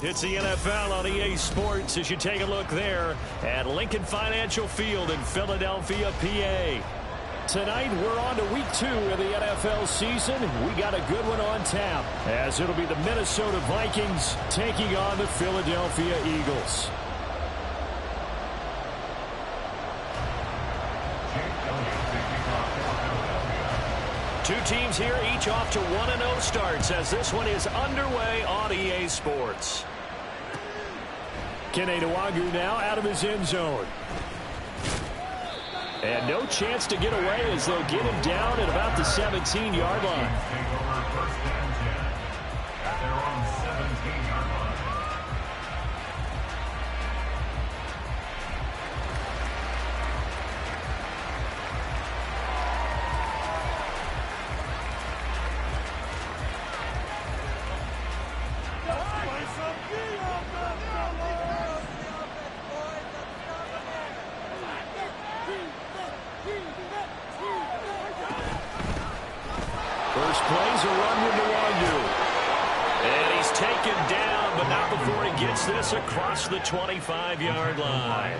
It's the NFL on EA Sports as you take a look there at Lincoln Financial Field in Philadelphia, PA. Tonight, we're on to week 2 of the NFL season. We got a good one on tap, as it'll be the Minnesota Vikings taking on the Philadelphia Eagles. Two teams here, each off to 1-0 starts as this one is underway on EA Sports. Kene Nwangwu now out of his end zone. And no chance to get away as they'll get him down at about the 17-yard line. First play's a run with Nwangwu. And he's taken down, but not before he gets this across the 25-yard line.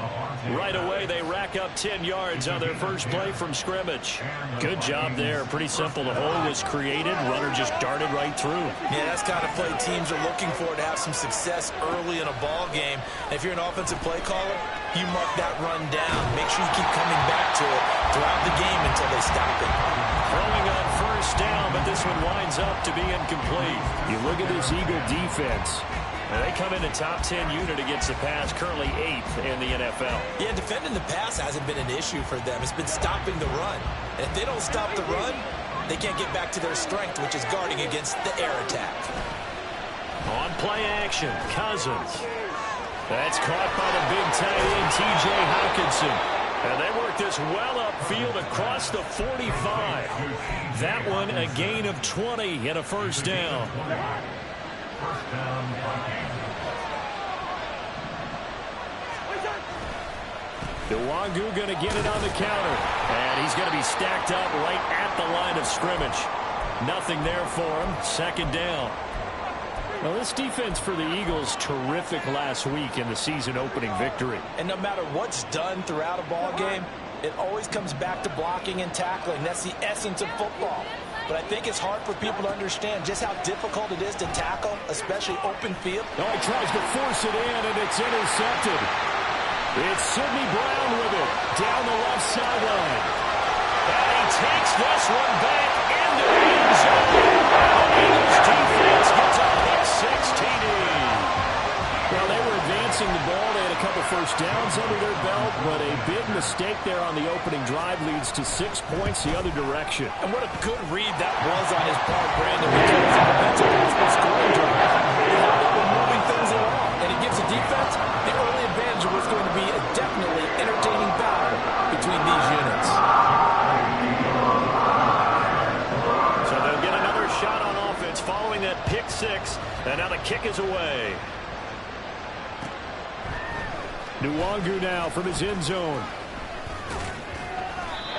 Right away, they rack up 10 yards on their first play from scrimmage. Good job there. Pretty simple. The hole was created. Runner just darted right through. Yeah, that's the kind of play teams are looking for to have some success early in a ball game. And if you're an offensive play caller, you mark that run down. Make sure you keep coming back to it throughout the game until they stop it. Throwing on first down, but this one winds up to be incomplete. You look at this Eagle defense. And they come in the top 10 unit against the pass, currently 8th in the NFL. Yeah, defending the pass hasn't been an issue for them. It's been stopping the run. And if they don't stop the run, they can't get back to their strength, which is guarding against the air attack. On play action, Cousins. That's caught by the big tight end, T.J. Hockenson. And they work this well upfield across the 45. That one a gain of 20 and a first down. Nwangwu going to get it on the counter. And he's going to be stacked up right at the line of scrimmage. Nothing there for him. Second down. Well, this defense for the Eagles, terrific last week in the season-opening victory. And no matter what's done throughout a ball game, it always comes back to blocking and tackling. That's the essence of football. But I think it's hard for people to understand just how difficult it is to tackle, especially open field. Oh, he tries to force it in, and it's intercepted. It's Sidney Brown with it down the left sideline. And he takes this one back into the end zone. The Eagles defense gets a pick-six TD. Well, they were advancing the ball. They had a couple first downs under their belt, but a big mistake there on the opening drive leads to 6 points the other direction. And what a good read that was on his part, Brandon, because the offensive possible scoring drive. They were moving things along, and it gives the defense the early advantage. Was going to be a definitely entertaining battle between these units. So they'll get another shot on offense following that pick-six, and now the kick is away. Nwangwu now from his end zone.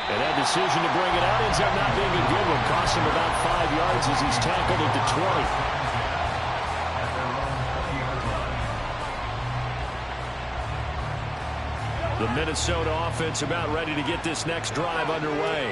And that decision to bring it out ends up not being a good one. Costs him about 5 yards as he's tackled at the 20. The Minnesota offense about ready to get this next drive underway.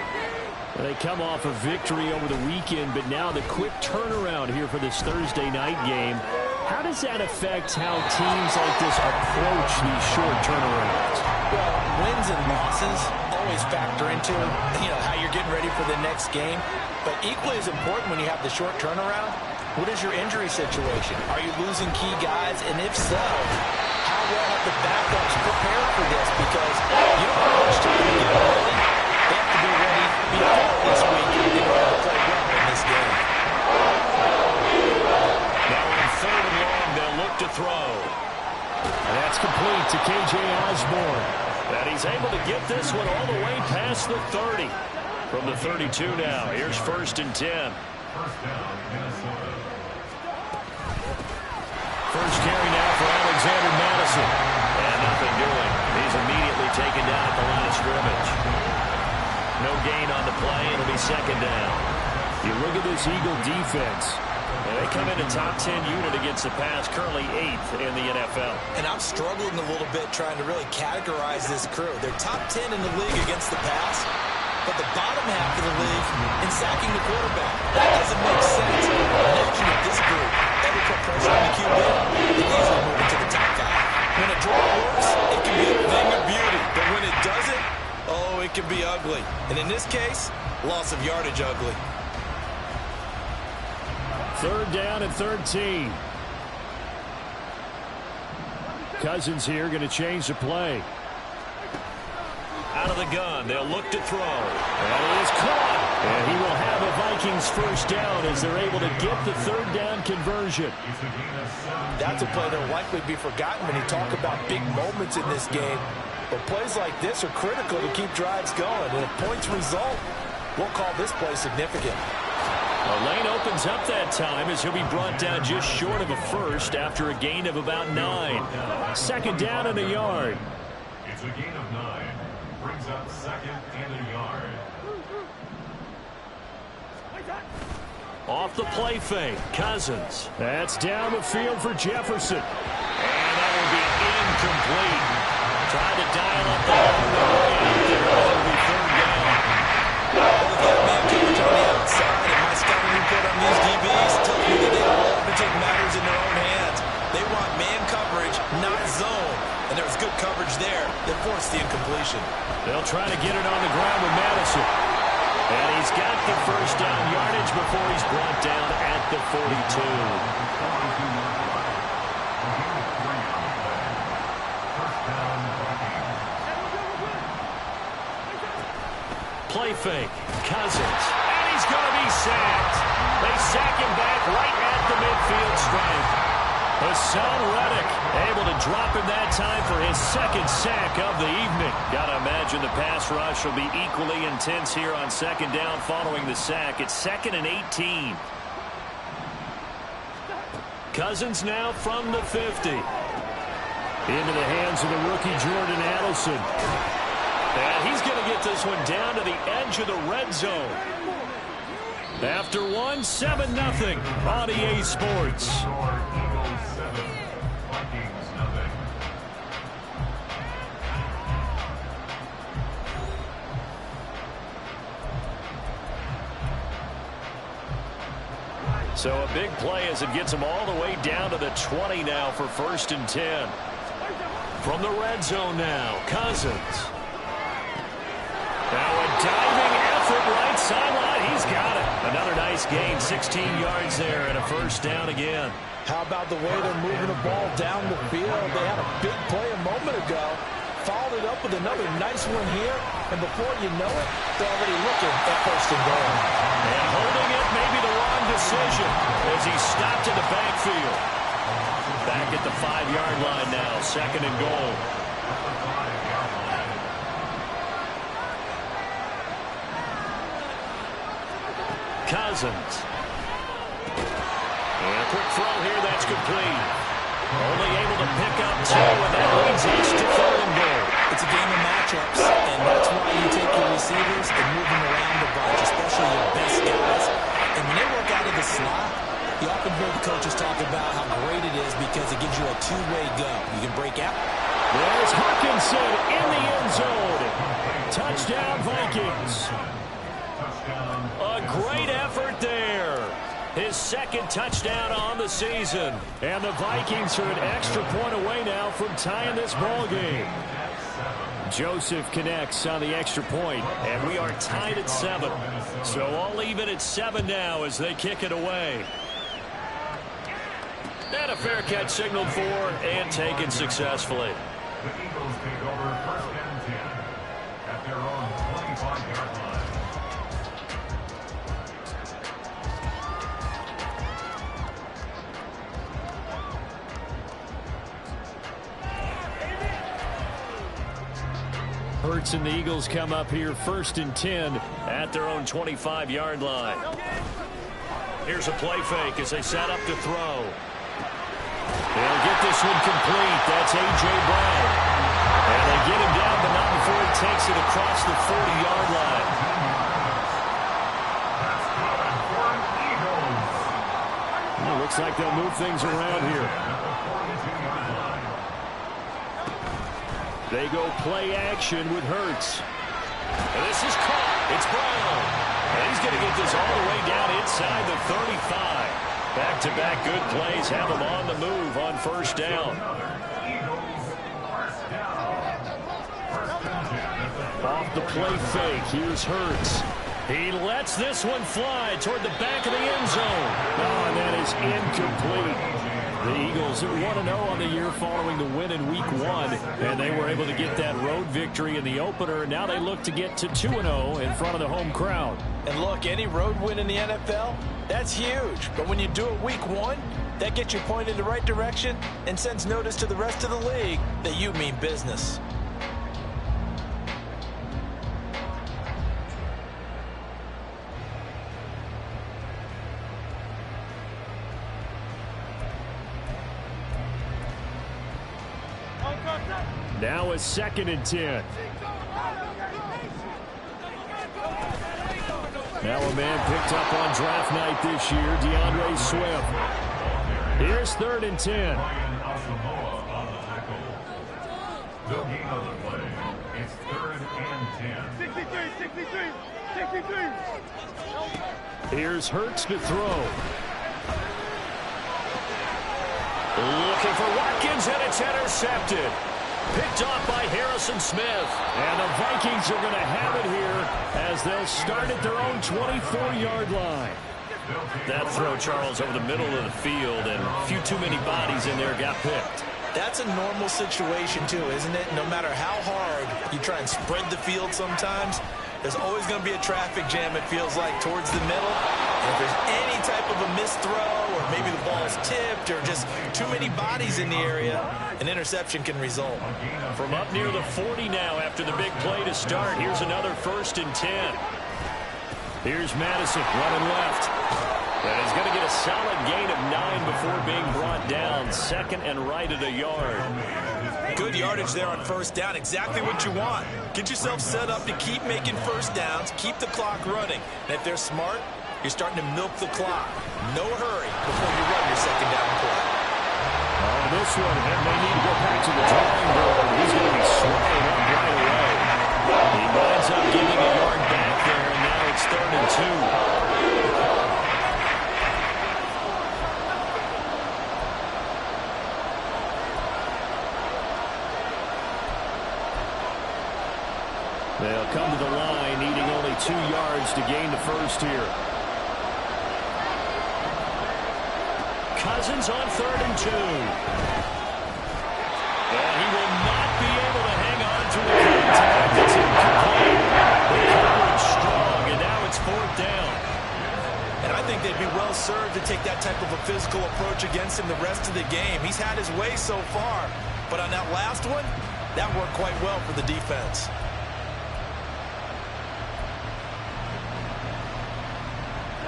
They come off a victory over the weekend, but now the quick turnaround here for this Thursday night game. How does that affect how teams like this approach these short turnarounds? Well, wins and losses always factor into how you're getting ready for the next game. But equally as important when you have the short turnaround, what is your injury situation? Are you losing key guys? And if so, how well have the backups prepared for this? Because you don't have much time to get ready. They have to be ready before this week in order to play well in this game. Now on 3rd and long, they'll look to throw. And that's complete to K.J. Osborne. And he's able to get this one all the way past the 30. From the 32 now, here's 1st and 10. First carry now for Alexander Madison. And nothing doing. He's immediately taken down at the line of scrimmage. No gain on the play. It'll be 2nd down. You look at this Eagle defense. And they come in a top 10 unit against the pass, currently 8th in the NFL. And I'm struggling a little bit trying to really categorize this crew. They're top 10 in the league against the pass, but the bottom half of the league in sacking the quarterback. That doesn't make sense. Imagine if this group ever put pressure on the QB, they easily move into the top 5. When a draw works, it can be a thing of beauty. But when it doesn't, oh, it can be ugly. And in this case, loss of yardage ugly. 3rd down and 13. Cousins here going to change the play. Out of the gun, they'll look to throw. And it is caught. And he will have a Vikings first down as they're able to get the 3rd down conversion. That's a play that will likely be forgotten when you talk about big moments in this game. But plays like this are critical to keep drives going. And if points result, we'll call this play significant. A lane opens up that time as he'll be brought down just short of a first after a gain of about 9. 2nd down and a yard. It's a gain of 9. Brings up 2nd and a yard. Off the play fake, Cousins. That's down the field for Jefferson. And that will be incomplete. Trying to dial up the long way out there. That'll be 3rd down. With that man coverage on the outside, and my scouting report on these DBs tells me that they love to take matters in their own hands. They want man coverage, not zone. And there was good coverage there that forced the incompletion. They'll try to get it on the ground with Madison. And he's got the first down yardage before he's brought down at the 42. Play fake, Cousins, and he's going to be sacked. They sack him back right at the midfield stripe. Hassan Reddick able to drop him that time for his 2nd sack of the evening. Got to imagine the pass rush will be equally intense here on 2nd down following the sack. It's 2nd and 18. Cousins now from the 50. Into the hands of the rookie Jordan Addison. And he's going to get this one down to the edge of the red zone. After 7-0 on EA Sports. So a big play as it gets him all the way down to the 20 now for 1st and 10. From the red zone now, Cousins. Now a diving effort right sideline. He's got it. Another nice gain, 16 yards there and a first down again. How about the way they're moving the ball down the field? They had a big play a moment ago. Followed it up with another nice one here. And before you know it, they're already looking at 1st and goal. And holding it may be the wrong decision as he stopped in the backfield. Back at the 5-yard line now, 2nd and goal. Cousins. And a quick throw here, that's complete. Only able to pick up 2, and that leads us to 3rd and goal. It's a game of matchups, and that's why you take your receivers and move them around a bunch, especially your best guys. And when they work out of the slot, you often hear the coaches talk about how great it is because it gives you a 2-way go. You can break out. There's Hawkinson in the end zone. Touchdown, Vikings. A great effort there. His 2nd touchdown on the season. And the Vikings are an extra point away now from tying this ball game. Joseph connects on the extra point, and we are tied at 7. So all even at 7 now as they kick it away. And a fair catch signaled for and taken successfully. The Eagles take over 1st and 10 at their own 25-yard line. Hurts and the Eagles come up here 1st and 10 at their own 25-yard line. Here's a play fake as they set up to throw. They'll get this one complete. That's A.J. Brown. And they get him down, but not before he takes it across the 40-yard line. Looks like they'll move things around here. They go play action with Hurts. And this is caught. It's Brown. And he's going to get this all the way down inside the 35. Back-to-back good plays have him on the move on first down. Off the play fake, here's Hurts. He lets this one fly toward the back of the end zone. Oh, and that is incomplete. The Eagles are 1-0 on the year following the win in Week 1, and they were able to get that road victory in the opener. Now they look to get to 2-0 in front of the home crowd. And look, any road win in the NFL, that's huge. But when you do it Week 1, that gets you pointed in the right direction and sends notice to the rest of the league that you mean business. Now a 2nd and 10. Now a man picked up on draft night this year, DeAndre Swift. Here's 3rd and 10. The game of the play. It's 3rd and 10. Here's Hurts to throw. Looking for Watkins, and it's intercepted. Picked off by Harrison Smith. And the Vikings are going to have it here as they'll start at their own 24-yard line. That throw, Charles, over the middle of the field, and a few too many bodies in there got picked. That's a normal situation, too, isn't it? No matter how hard you try and spread the field sometimes, there's always going to be a traffic jam, it feels like, towards the middle. And if there's any type of a missed throw, or maybe the ball's tipped, or just too many bodies in the area, an interception can result. From up near the 40 now after the big play to start, here's another 1st and 10. Here's Madison running left. And he's going to get a solid gain of 9 before being brought down. 2nd and right at a yard. Good yardage there on 1st down. Exactly what you want. Get yourself set up to keep making 1st downs, keep the clock running. And if they're smart, you're starting to milk the clock. No hurry before you run your 2nd down play. On this one, and they need to go back to the drawing board. He's going to be swinging up right away. He winds up giving a yard back there, and now it's 3rd and 2. They'll come to the line, needing only 2 yards to gain the 1st here. Cousins on 3rd and 2. And he will not be able to hang on to the contact. It's incomplete. The coverage strong, and now it's 4th down. And I think they'd be well served to take that type of a physical approach against him the rest of the game. He's had his way so far, but on that last one, that worked quite well for the defense.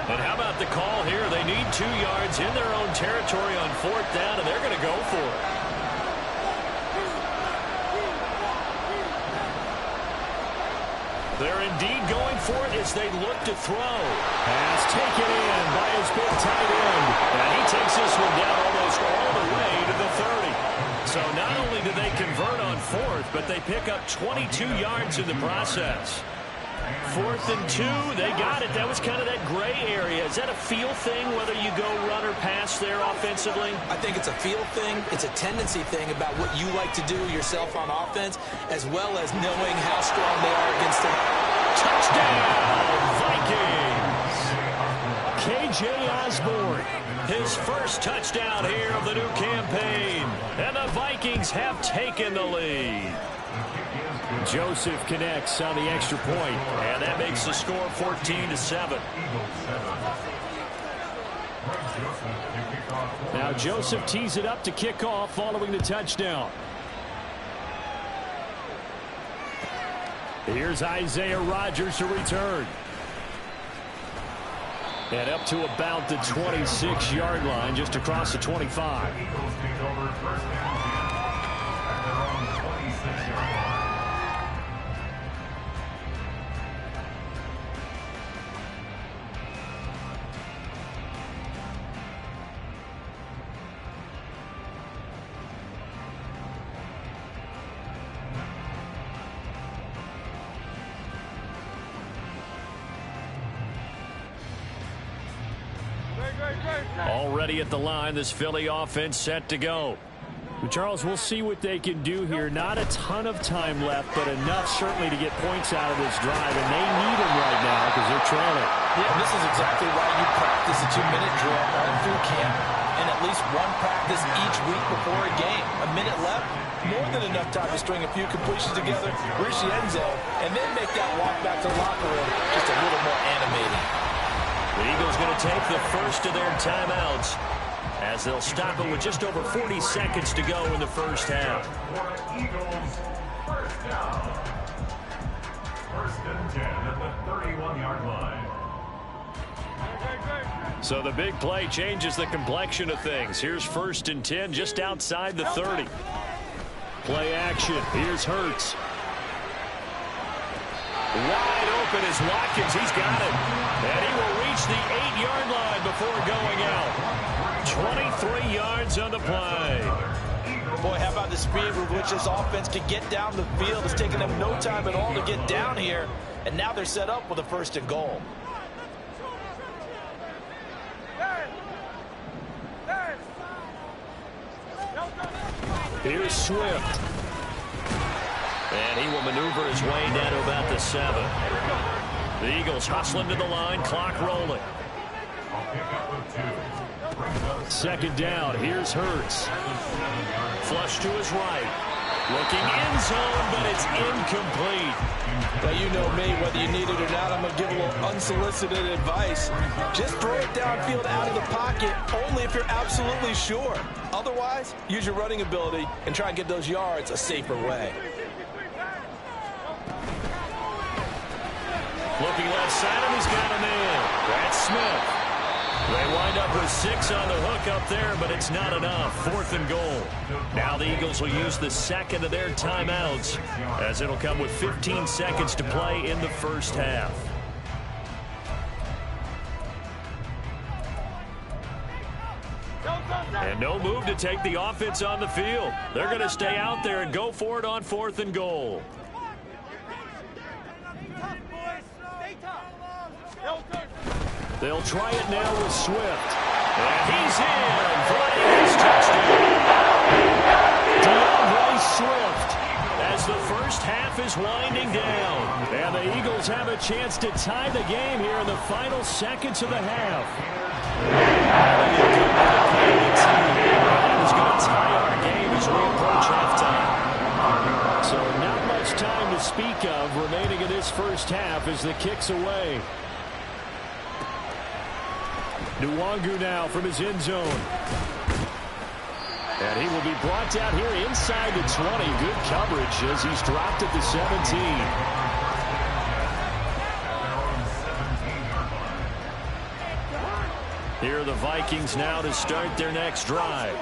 And how about the call here? They need 2 yards in their own territory on 4th down, and they're going to go for it. They're indeed going for it as they look to throw. Pass taken in by his big tight end. And he takes this one down almost all the way to the 30. So not only do they convert on 4th, but they pick up 22 yards in the process. 4th and 2, they got it. That was kind of that gray area. Is that a feel thing, whether you go run or pass there offensively? I think it's a feel thing. It's a tendency thing about what you like to do yourself on offense, as well as knowing how strong they are against the touchdown, Vikings! K.J. Osborne, his first touchdown here of the new campaign. And the Vikings have taken the lead. Joseph connects on the extra point, and that makes the score 14-7. Now Joseph tees it up to kick off following the touchdown. Here's Isaiah Rodgers to return. And up to about the 26-yard line, just across the 25. Already at the line, this Philly offense set to go. Charles, we'll see what they can do here. Not a ton of time left, but enough certainly to get points out of this drive, and they need them right now because they're trailing. Yeah, this is exactly why you practice a 2-minute drill all through camp and at least one practice each week before a game. A minute left, more than enough time to string a few completions together, reach the end zone, and then make that walk back to the locker room just a little more animating. The Eagles going to take the first of their timeouts as they'll stop it with just over 40 seconds to go in the first half. Eagles, first down. First and 10 at the 31-yard line. So the big play changes the complexion of things. Here's first and 10 just outside the 30. Play action. Here's Hurts. Wide open is Watkins. He's got it. And he will reach the 8-yard line before going out. 23 yards on the play. Boy, how about the speed with which this offense can get down the field? It's taken them no time at all to get down here. And now they're set up with a first and goal. Here's Swift. And he will maneuver his way down to about the 7. The Eagles hustling to the line, clock rolling. Second down, here's Hurts. Flush to his right. Looking end zone, but it's incomplete. Now, you know me, whether you need it or not, I'm going to give a little unsolicited advice. Just throw it downfield out of the pocket, only if you're absolutely sure. Otherwise, use your running ability and try and get those yards a safer way. Looking left side, and he's got a man. That's Smith. They wind up with 6 on the hook up there, but it's not enough. 4th and goal. Now the Eagles will use the second of their timeouts, as it'll come with 15 seconds to play in the first half. And no move to take the offense on the field. They're going to stay out there and go for it on 4th and goal. They'll try it now with Swift. And he's in for a nice touchdown. DeAndre Swift as the first half is winding down. And the Eagles have a chance to tie the game here in the final seconds of the half. That is going to tie our game as we approach halftime. So not much time to speak of remaining in this first half as the kick's away. Nwangu now from his end zone. And he will be brought down here inside the 20. Good coverage as he's dropped at the 17. Here are the Vikings now to start their next drive.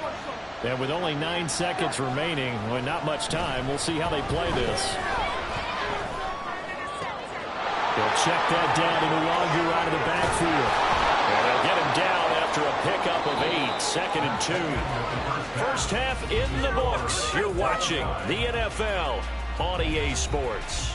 And with only 9 seconds remaining, well, not much time, we'll see how they play this. They'll check that down to Nwangu out of the backfield. And they'll get him down after a pickup of 8, 2nd and 2. First half in the books. You're watching the NFL on EA Sports.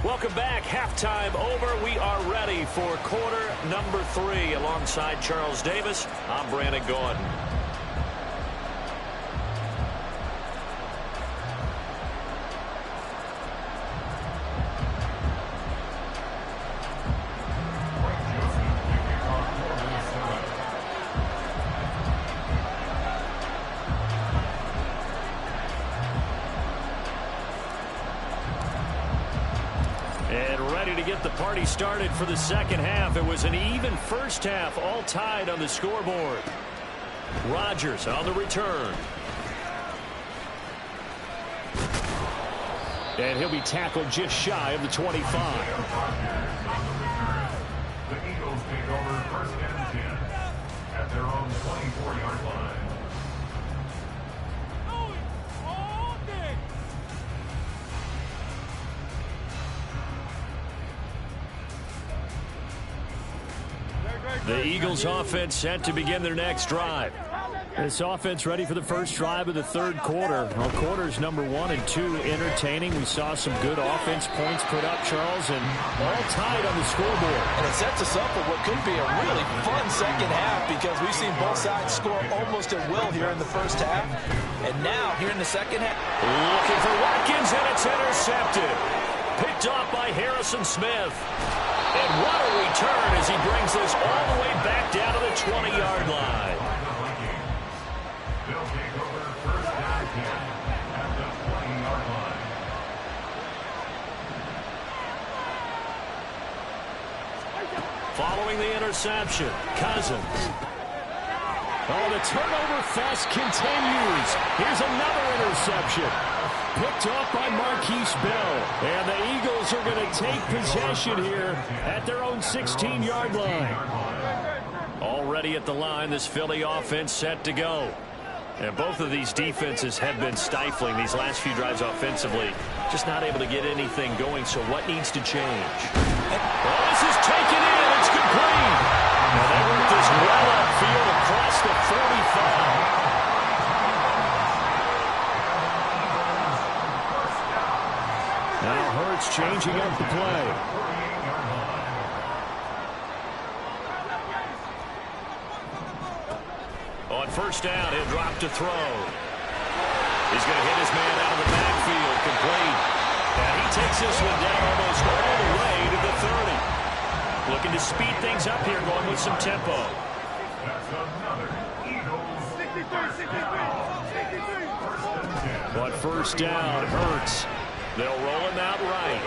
Welcome back. Halftime over. We are ready for quarter number 3. Alongside Charles Davis, I'm Brandon Gaudin. The party started for the second half. It was an even first half, all tied on the scoreboard. Rodgers on the return. And he'll be tackled just shy of the 25. The Eagles take over first and 10 at their own 24-yard line. The Eagles offense set to begin their next drive. This offense ready for the first drive of the third quarter. Well, quarters number 1 and 2 entertaining. We saw some good offense points put up, Charles, and all tied on the scoreboard. And it sets us up for what could be a really fun second half because we've seen both sides score almost at will here in the first half. And now, here in the second half. Looking for Watkins, and it's intercepted. Picked off by Harrison Smith. And what a return as he brings this all the way back down to the 20-yard line. They'll take over first down 10 at the 20-yard line. Following the interception, Cousins. Oh, the turnover fest continues. Here's another interception. Picked off by Marquise Bell. And the Eagles are going to take possession here at their own 16-yard line. Already at the line, this Philly offense set to go. And both of these defenses have been stifling these last few drives offensively. Just not able to get anything going, so what needs to change? Oh, this is taken in. It's complete. Now they work this well upfield across the 45. Now Hurts changing up the play. On first down, he'll drop to throw. He's going to hit his man out of the backfield, complete. And he takes this one down almost all the way to the 30. Looking to speed things up here, going with some tempo. That's another Eagles. 63. On first down, Hurts. They'll roll him out right.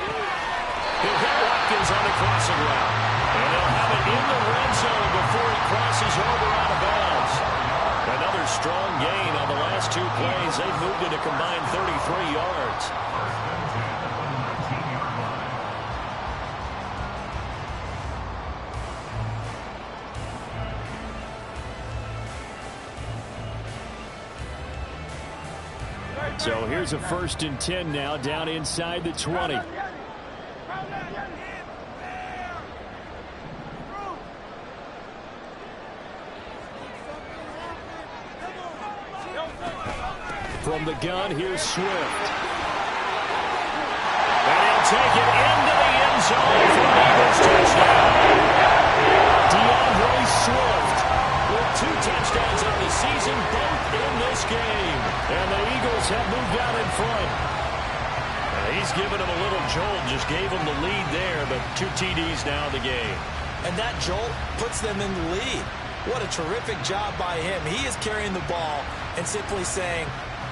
He'll hit Watkins on the crossing route. And they'll have it in the red zone before he crosses over out of bounds. Another strong gain on the last 2 plays. They've moved it a combined 33 yards. First and 10 at the 19-yard line. So here's a 1st and 10 now down inside the 20. From the gun, here's Swift. And he'll take it into the end zone for an Eagles touchdown. DeAndre Swift with 2 touchdowns on the season, both in this game. And the Eagles have moved out in front. He's given him a little jolt, just gave him the lead there, but 2 TDs now in the game. And that jolt puts them in the lead. What a terrific job by him. He is carrying the ball and simply saying,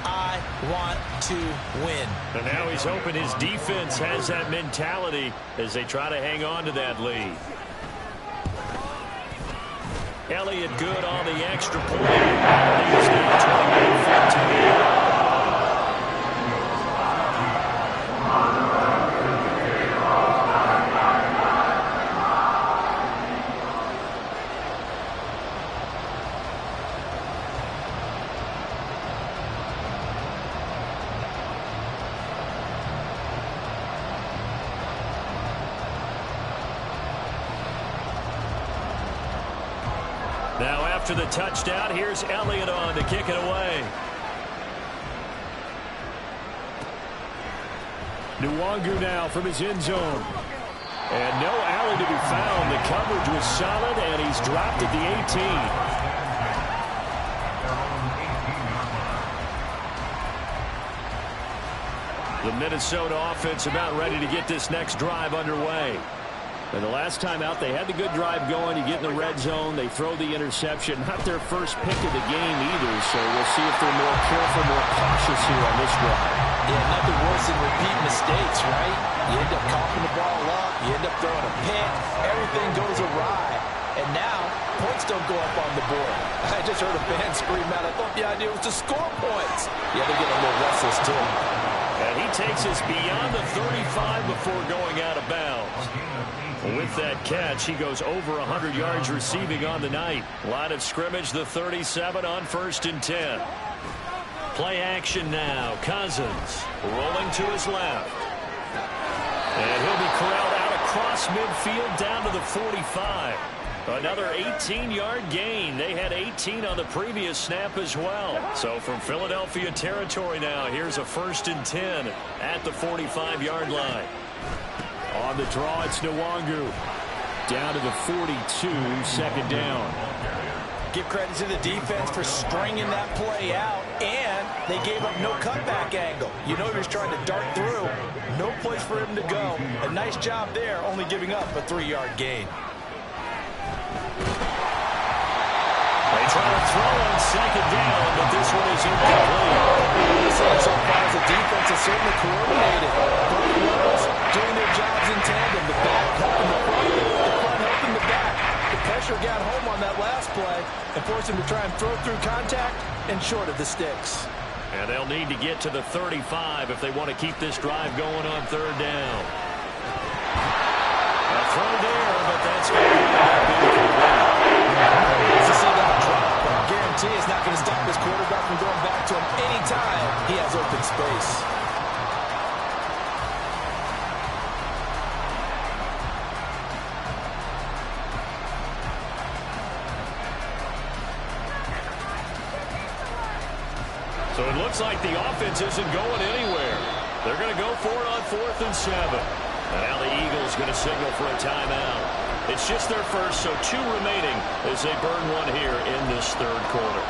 I want to win. And now he's hoping his defense has that mentality as they try to hang on to that lead. Elliott good on the extra point. Lead is now 21-14. Now after the touchdown, here's Elliott on to kick it away. Nwangu now from his end zone. And no alley to be found. The coverage was solid, and he's dropped at the 18. The Minnesota offense about ready to get this next drive underway. And the last time out, they had the good drive going. You get in the red zone, they throw the interception. Not their first pick of the game either, so we'll see if they're more careful, more cautious here on this drive. Yeah, nothing worse than repeat mistakes, right? You end up coughing the ball up, you end up throwing a pick, everything goes awry. And now, points don't go up on the board. I just heard a fan scream out, I thought the idea was to score points. Yeah, they're getting a little restless too. And he takes us beyond the 35 before going out of bounds. With that catch, he goes over 100 yards receiving on the night. Line of scrimmage, the 37 on 1st and 10. Play action now. Cousins rolling to his left. And he'll be corralled out across midfield down to the 45. Another 18-yard gain. They had 18 on the previous snap as well. So from Philadelphia territory now, here's a 1st and 10 at the 45-yard line. On the draw, it's Nwangu. Down to the 42, 2nd down. Give credit to the defense for stringing that play out, and they gave up no cutback angle. You know he was trying to dart through. No place for him to go. A nice job there, only giving up a 3-yard gain. They try to throw on 2nd down, but this one is incomplete. So far as the defense is certainly coordinated. Both levels doing their jobs in tandem. The back helping the front helping the back. The pressure got home on that last play and forced him to try and throw through contact and short of the sticks. And they'll need to get to the 35 if they want to keep this drive going on 3rd down. A throw there, but that's going to be incomplete. I guarantee it's not going to stop this quarterback from going back to him anytime he has open space. So it looks like the offense isn't going anywhere. They're going to go for it on 4th and 7. And now the Eagles going to signal for a timeout. It's just their first, so 2 remaining as they burn one here in this 3rd quarter.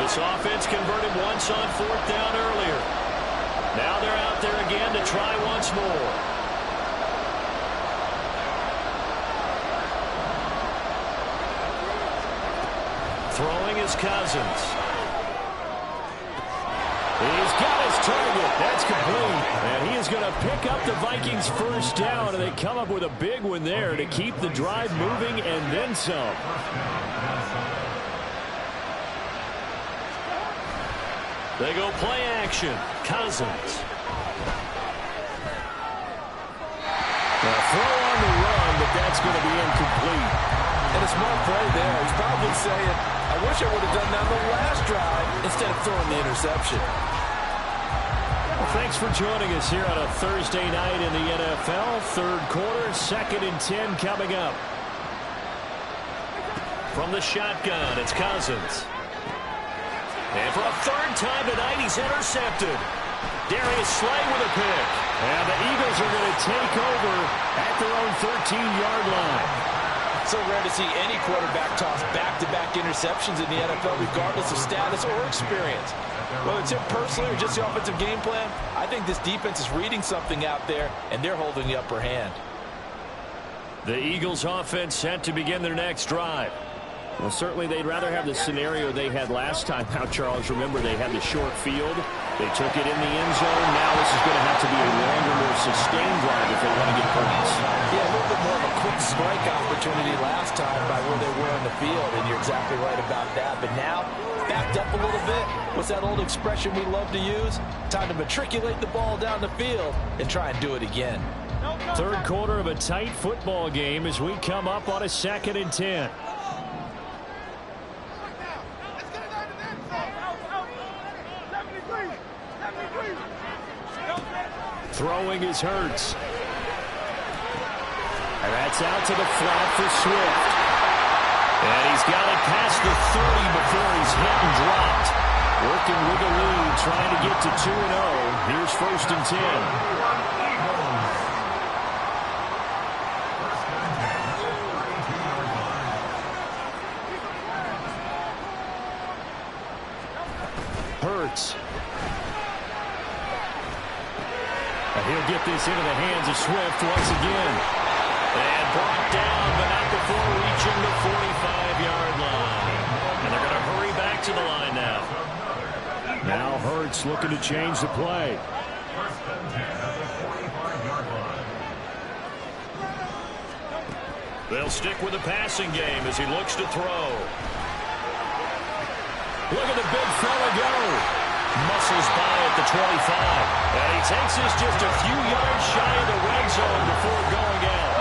This offense converted once on 4th down earlier. Now they're out there again to try once more. Throwing is Cousins. He's got his target. That's complete. And he is going to pick up the Vikings' 1st down, and they come up with a big one there to keep the drive moving and then some. They go play action. Cousins. A throw on the run, but that's going to be incomplete. And a smart play there. He's probably saying, I wish I would have done that on the last drive instead of throwing the interception. Well, thanks for joining us here on a Thursday night in the NFL. 3rd quarter, 2nd and 10 coming up. From the shotgun, it's Cousins. And for a 3rd time tonight, he's intercepted. Darius Slay with a pick. And the Eagles are going to take over at their own 13-yard line. So rare to see any quarterback toss back-to-back interceptions in the NFL, regardless of status or experience. Whether it's him personally or just the offensive game plan, I think this defense is reading something out there, and they're holding the upper hand. The Eagles offense set to begin their next drive. Well, certainly they'd rather have the scenario they had last time out, Charles. Remember, they had the short field. They took it in the end zone. Now this is going to have to be a longer, more sustained drive if they want to get points. Yeah, a little bit more of a quick strike opportunity last time by where they were in the field, and you're exactly right about that. But now, backed up a little bit. What's that old expression we love to use? Time to matriculate the ball down the field and try and do it again. 3rd quarter of a tight football game as we come up on a 2nd and 10. Throwing is Hurts. And that's out to the flat for Swift. And he's got it past the 30 before he's hit and dropped. Working with the lead, trying to get to 2-0. Here's 1st and 10. Hurts. And he'll get this into the hands of Swift once again. And brought down, but not before reaching the 45-yard line. And they're going to hurry back to the line now. Now Hurts looking to change the play. They'll stick with the passing game as he looks to throw. Look at the big fella go. Muscles by at the 25. And he takes this just a few yards shy of the red zone before going out.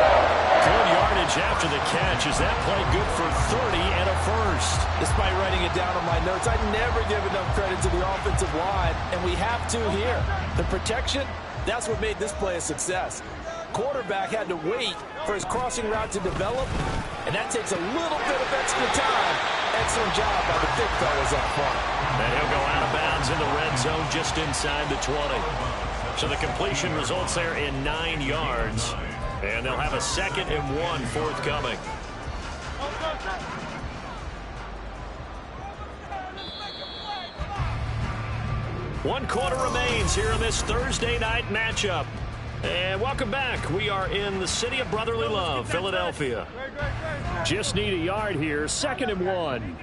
Good yardage after the catch. Is that play good for 30 and a 1st? Despite writing it down on my notes, I never give enough credit to the offensive line, and we have to here. The protection, that's what made this play a success. quarterback had to wait for his crossing route to develop, and that takes a little bit of extra time. Excellent job by the big fellas up front. And he'll go out of bounds in the red zone just inside the 20. So the completion results there in 9 yards. And they'll have a 2nd and 1 forthcoming. One quarter remains here in this Thursday night matchup. And welcome back. We are in the city of brotherly love, Philadelphia. Just need a yard here, 2nd and 1.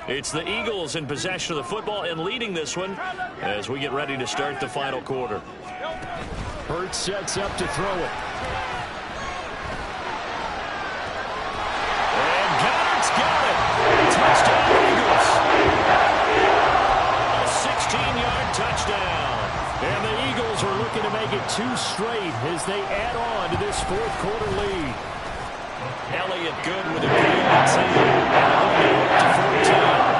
It's the Eagles in possession of the football and leading this one as we get ready to start the final quarter. Hurts sets up to throw it. And Goddard's got it. Touchdown, Eagles. A 16-yard touchdown. And the Eagles are looking to make it 2 straight as they add on to this 4th quarter lead. Elliott good with a good team. And to 14.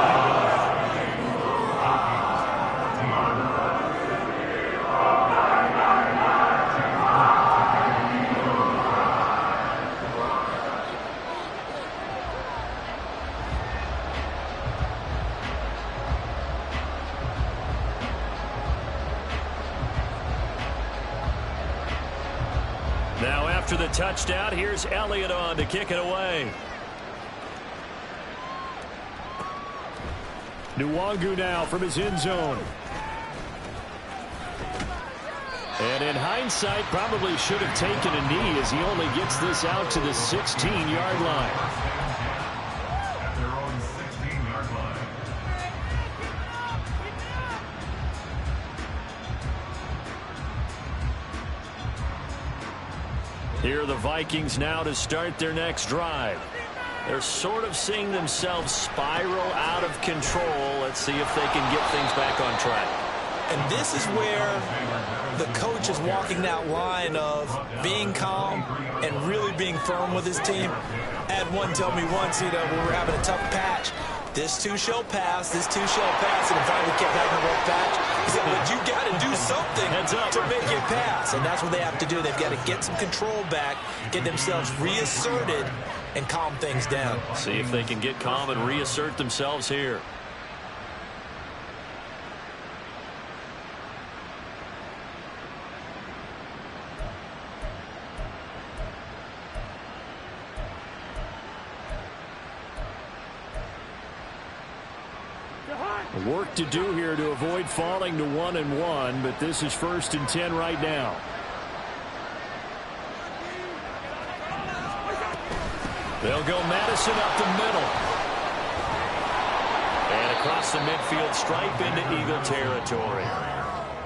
Now after the touchdown, here's Elliott on to kick it away. Nwangu now from his end zone. And in hindsight, probably should have taken a knee as he only gets this out to the 16-yard line. At their own 16-yard line. Here are the Vikings now to start their next drive. They're sort of seeing themselves spiral out of control. Let's see if they can get things back on track. And this is where the coach is walking that line of being calm and really being firm with his team. I had one tell me once, when we were having a tough patch, this too shall pass, this too shall pass, and finally kept having a rough patch. He said, but you got to do something to make it pass, and that's what they have to do. They've got to get some control back, get themselves reasserted, and calm things down. See if they can get calm and reassert themselves here. Work to do here to avoid falling to 1-1, but this is 1st and 10 right now. They'll go Madison up the middle. And across the midfield stripe into Eagle territory.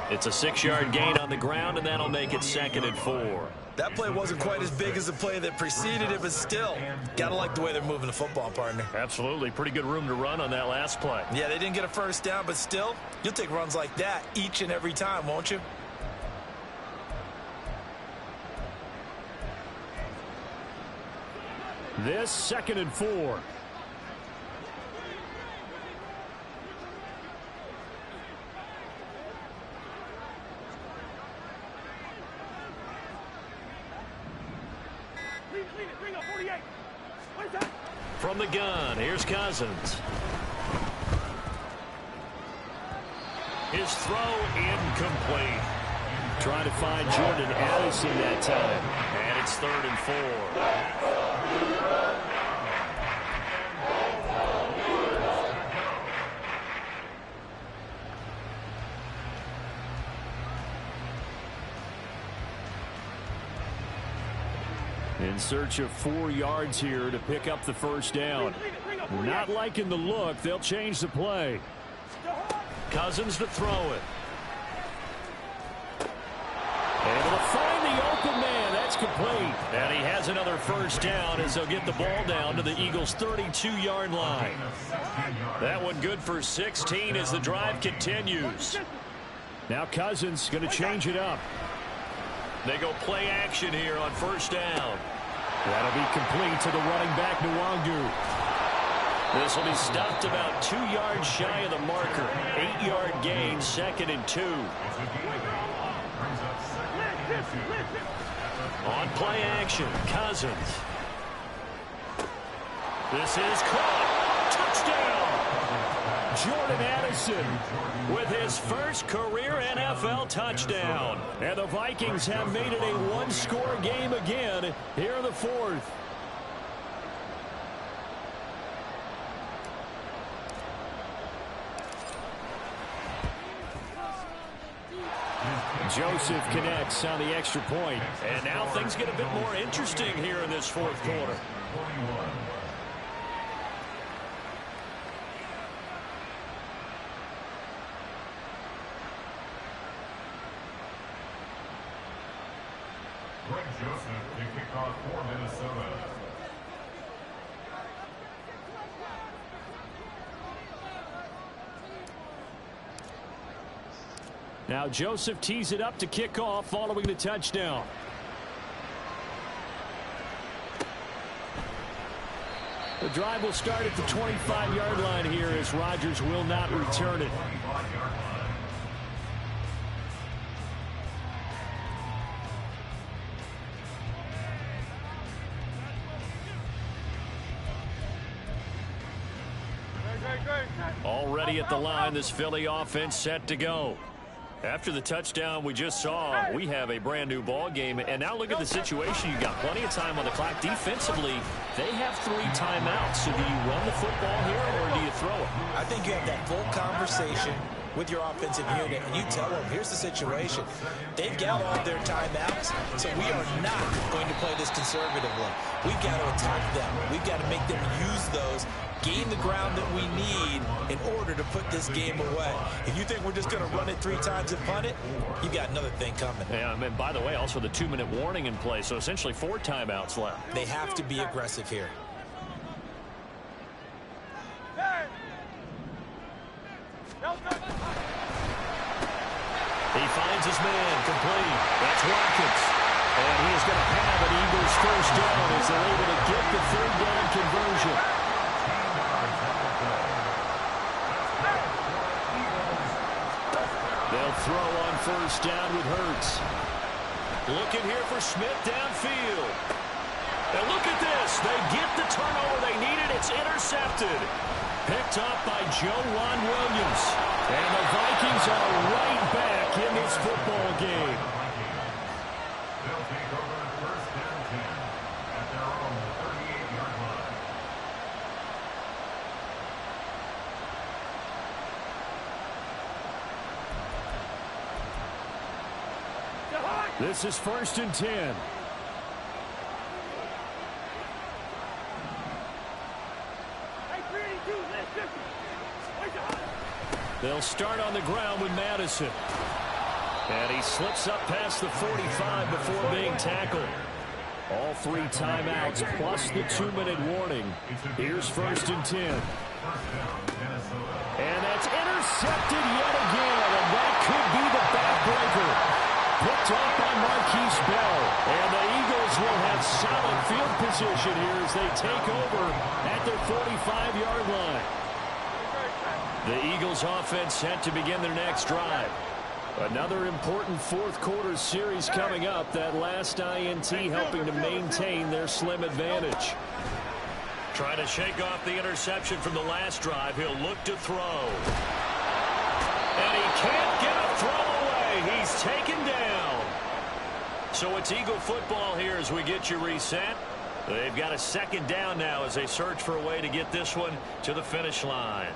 It's a 6-yard gain on the ground, and that'll make it 2nd and 4. That play wasn't quite as big as the play that preceded it, but still, got to like the way they're moving the football, partner. Absolutely. Pretty good room to run on that last play. Yeah, they didn't get a first down, but still, you'll take runs like that each and every time, won't you? This 2nd and 4. From the gun, here's Cousins. His throw incomplete. Trying to find Jordan Addison that time. And it's 3rd and 4. In search of 4 yards here to pick up the first down. Not liking the look. They'll change the play. Cousins to throw it. Able to find the open man. That's complete. And he has another first down as they'll get the ball down to the Eagles' 32-yard line. That one good for 16 as the drive continues. Now Cousins going to change it up. They go play action here on first down. That'll be complete to the running back, Nwangu. This will be stopped about 2 yards shy of the marker. 8-yard gain, 2nd and 2. On play action, Cousins. This is caught. Touchdown. Jordan Addison with his first career NFL touchdown. And the Vikings have made it a one-score game again here in the fourth. Joseph connects on the extra point. And now things get a bit more interesting here in this fourth quarter. Greg Joseph to kick off for Minnesota. Now Joseph tees it up to kick off following the touchdown. The drive will start at the 25-yard line here as Rodgers will not return it. Already at the line, this Philly offense set to go. After the touchdown we just saw, we have a brand new ball game. And now look at the situation. You got plenty of time on the clock. Defensively, they have 3 timeouts. So do you run the football here or do you throw it? I think you have that full conversation with your offensive unit, and you tell them, here's the situation. They've got all their timeouts, so we are not going to play this conservatively. We've got to attack them. We've got to make them use those, gain the ground that we need in order to put this game away. If you think we're just going to run it 3 times and punt it, you've got another thing coming. Yeah, and by the way, also the 2-minute warning in play, so essentially 4 timeouts left. They have to be aggressive here. He finds his man complete. That's Watkins. And he is going to have an Eagles first down as they're able to get the 3rd down conversion. They'll throw on first down with Hurts. Looking here for Smith downfield. And look at this. They get the turnover they needed. It's intercepted. Picked up by Joejuan Williams. And the Vikings are right back in this football game. They'll take over first and 10 at their own 38-yard line. This is first and 10. They'll start on the ground with Madison. And he slips up past the 45 before being tackled. All 3 timeouts plus the 2-minute warning. Here's first and 10. And that's intercepted yet again. And that could be the backbreaker. Picked up by Marquise Bell. And the Eagles will have solid field position here as they take over at their 45-yard line. The Eagles offense set to begin their next drive. Another important fourth quarter series coming up. That last INT helping to maintain their slim advantage. Trying to shake off the interception from the last drive. He'll look to throw. And he can't get a throw away. He's taken down. So it's Eagle football here as we get you reset. They've got a 2nd down now as they search for a way to get this one to the finish line.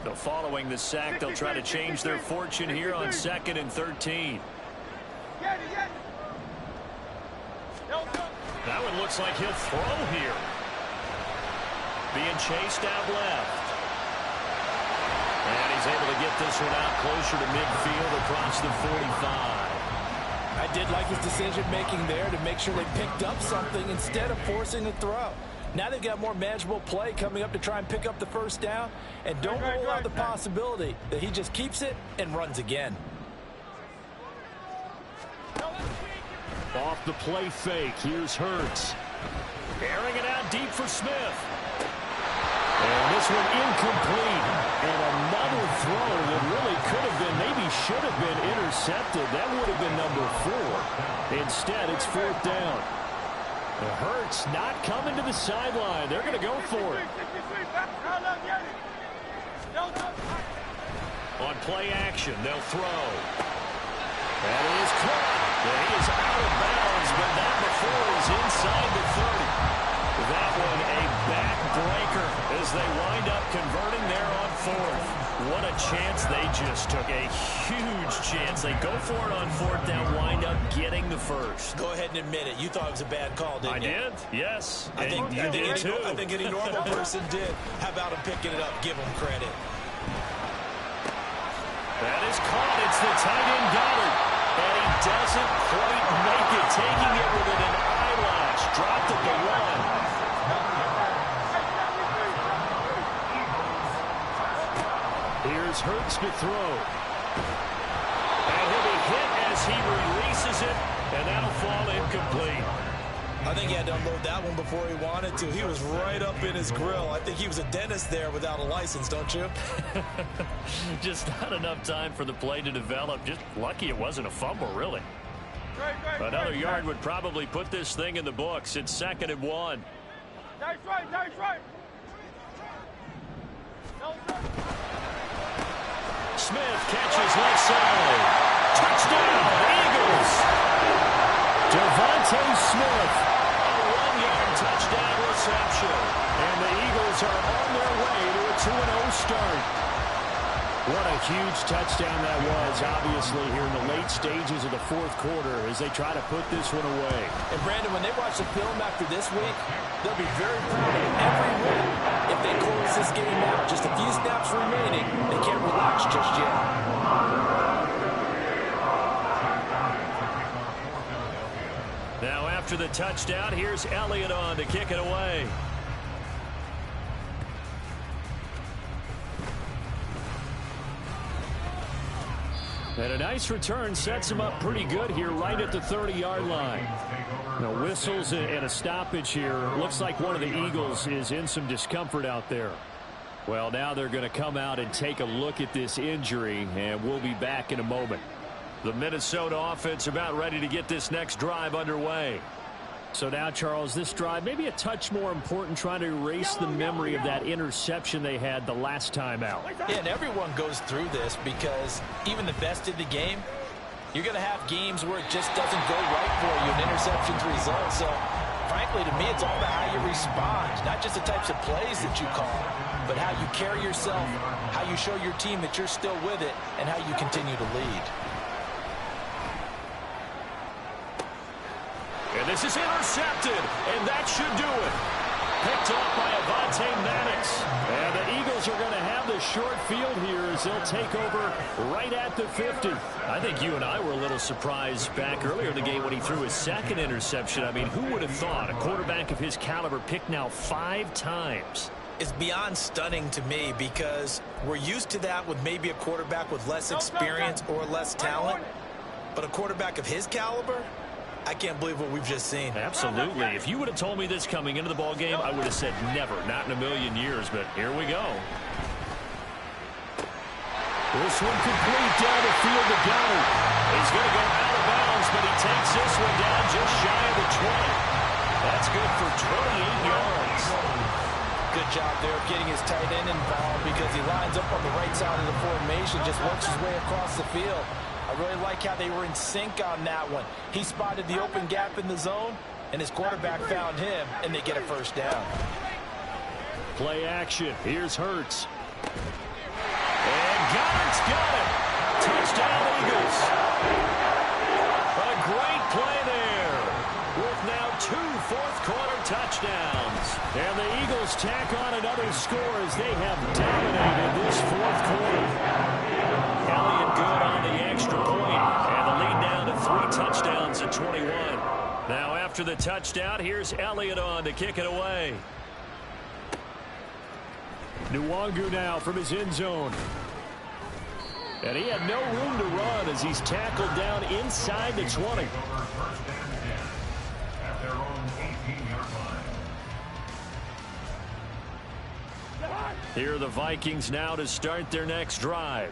So following the sack, they'll try to change their fortune here on 2nd and 13. That one looks like he'll throw here. Being chased out left. And he's able to get this one out closer to midfield across the 45. I did like his decision-making there to make sure they picked up something instead of forcing a throw. Now they've got more manageable play coming up to try and pick up the first down. And don't rule out the possibility that he just keeps it and runs again. Off the play fake, here's Hurts. Airing it out deep for Smith. And this one incomplete. And another throw that really could have been, maybe should have been intercepted. That would have been number 4. Instead, it's 4th down. It hurts not coming to the sideline. They're going to go for it. On play action, they'll throw. That is caught. And he is out of bounds, but not before he's inside the 30. That one a backbreaker as they wind up converting there on 4th. What a chance they just took. A huge chance. They go for it on 4th down, wind up getting the first. Go ahead and admit it. You thought it was a bad call, didn't you? I did, yes. I think any normal person did. How about him picking it up? Give him credit. That is caught. It's the tight end Goddard. And he doesn't quite make it. Taking it within an eyelash. Dropped at the 1. Here's Hurts to throw. And he'll be hit as he releases it. And that'll fall incomplete. I think he had to unload that one before he wanted to. He was right up in his grill. I think he was a dentist there without a license, don't you? Just not enough time for the play to develop. Just lucky it wasn't a fumble, really. Another yard would probably put this thing in the books. It's 2nd and 1. Nice right. Smith catches left side. Touchdown, Eagles. Devontae Smith, a 1-yard touchdown reception. And the Eagles are on their way to a 2-0 start. What a huge touchdown that was, obviously, here in the late stages of the 4th quarter as they try to put this one away. And, Brandon, when they watch the film after this week, they'll be very proud of every win. If they close this game out, just a few snaps remaining, they can't relax just yet. Now after the touchdown, here's Elliott on to kick it away. And a nice return sets him up pretty good here right at the 30-yard line. Now whistles and a stoppage here. Looks like one of the Eagles is in some discomfort out there. Well, now they're going to come out and take a look at this injury, and we'll be back in a moment. The Minnesota offense about ready to get this next drive underway. So now, Charles, this drive maybe a touch more important, trying to erase the memory of that interception they had the last time out. Yeah, and everyone goes through this because even the best in the game, you're going to have games where it just doesn't go right for you, and interceptions result. So, frankly, to me, it's all about how you respond, not just the types of plays that you call, but how you carry yourself, how you show your team that you're still with it, and how you continue to lead. And this is intercepted, and that should do it. Picked off by Avonte Maddox. And the Eagles are going to have the short field here as they'll take over right at the 50. I think you and I were a little surprised back earlier in the game when he threw his 2nd interception. I mean, who would have thought a quarterback of his caliber picked now 5 times? It's beyond stunning to me because we're used to that with maybe a quarterback with less experience or less talent. But a quarterback of his caliber, I can't believe what we've just seen. Absolutely. If you would have told me this coming into the ball game, I would have said never, not in a million years. But here we go. This one complete down the field to Goddard. He's going to go out of bounds, but he takes this one down just shy of the 20. That's good for 28 yards. Good job there of getting his tight end involved because he lines up on the right side of the formation, just works his way across the field. I really like how they were in sync on that one. He spotted the open gap in the zone, and his quarterback found him, and they get a first down. Play action. Here's Hurts. And Goddard's got it. Touchdown, Eagles. A great play there with now 2 fourth-quarter touchdowns. And the Eagles tack on another score as they have dominated this 4th quarter. Elliott good on the extra point, and the lead down to 3 touchdowns at 21. Now after the touchdown, here's Elliott on to kick it away. Nwangu now from his end zone. And he had no room to run as he's tackled down inside the 20. Here are the Vikings now to start their next drive.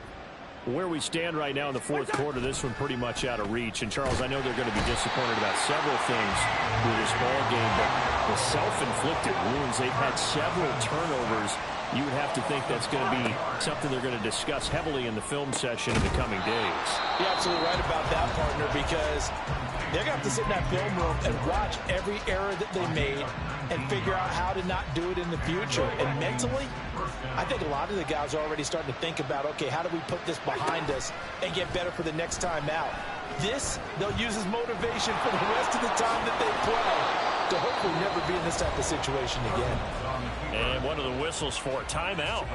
Where we stand right now in the fourth quarter, this one pretty much out of reach. And, Charles, I know they're going to be disappointed about several things with this ball game, but the self-inflicted wounds, they've had several turnovers. You would have to think that's going to be something they're going to discuss heavily in the film session in the coming days. You're absolutely right about that, partner, because they're going to have to sit in that film room and watch every error that they made and figure out how to not do it in the future. And mentally, I think a lot of the guys are already starting to think about, okay, how do we put this behind us and get better for the next time out? This, they'll use as motivation for the rest of the time that they play to hopefully never be in this type of situation again. And one of the whistles for timeout.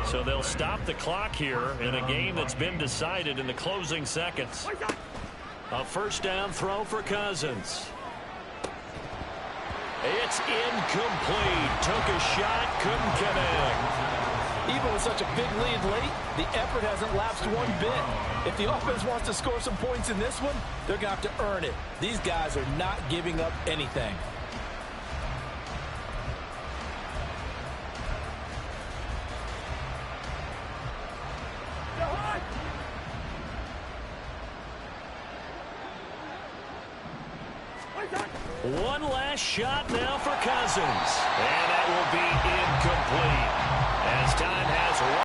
So they'll stop the clock here in a game that's been decided in the closing seconds. A first down throw for Cousins. It's incomplete. Took a shot, couldn't connect. Even with such a big lead late, the effort hasn't lapsed one bit. If the offense wants to score some points in this one, they're going to have to earn it. These guys are not giving up anything. One last shot now for Cousins. And that will be incomplete as time has